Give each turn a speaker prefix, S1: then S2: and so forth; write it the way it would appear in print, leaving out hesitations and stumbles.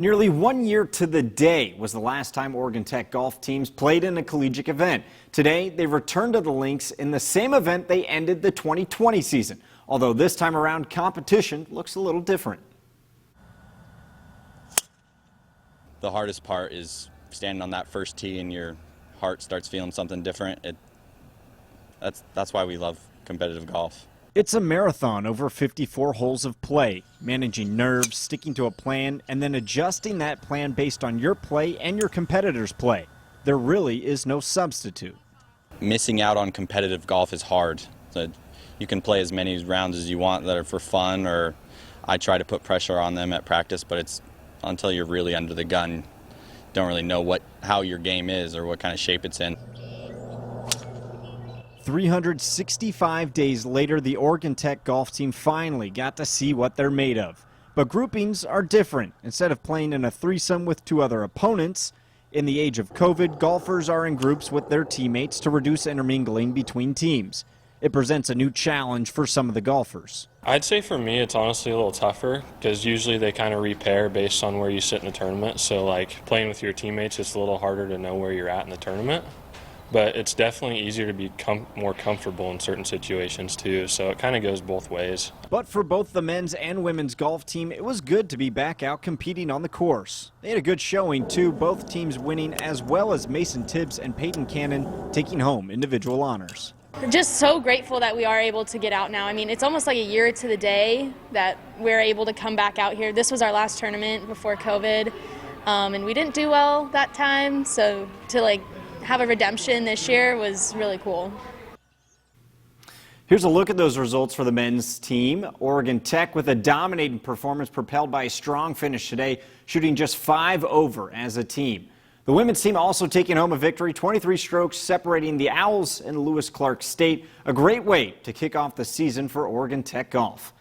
S1: Nearly 1 year to the day was the last time Oregon Tech golf teams played in a collegiate event. Today, they returned to the links in the same event they ended the 2020 season, although this time around competition looks a little different.
S2: The hardest part is standing on that first tee and your heart starts feeling something different. That's why we love competitive golf.
S1: It's a marathon over 54 holes of play, managing nerves, sticking to a plan, and then adjusting that plan based on your play and your competitors' play. There really is no substitute.
S2: Missing out on competitive golf is hard. So you can play as many rounds as you want that are for fun, or I try to put pressure on them at practice, but it's until you're really under the gun, don't really know how your game is or what kind of shape it's in.
S1: 365 days later, the Oregon Tech golf team finally got to see what they're made of. But groupings are different. Instead of playing in a threesome with two other opponents, in the age of COVID, golfers are in groups with their teammates to reduce intermingling between teams. It presents a new challenge for some of the golfers.
S3: I'd say for me it's honestly a little tougher because usually they kind of repair based on where you sit in the tournament. So like playing with your teammates, it's a little harder to know where you're at in the tournament. But it's definitely easier to be more comfortable in certain situations too, so it kind of goes both ways.
S1: But for both the men's and women's golf team, it was good to be back out competing on the course. They had a good showing too, both teams winning, as well as Mason Tibbs and Peyton Cannon taking home individual honors.
S4: Just so grateful that we are able to get out now. I mean, it's almost like a year to the day that we're able to come back out here. This was our last tournament before COVID, and we didn't do well that time, so to have a redemption this year was really cool.
S1: Here's a look at those results for the men's team. Oregon Tech with a dominating performance propelled by a strong finish today, shooting just 5 over as a team. The women's team also taking home a victory, 23 strokes separating the Owls and Lewis Clark State. A great way to kick off the season for Oregon Tech golf.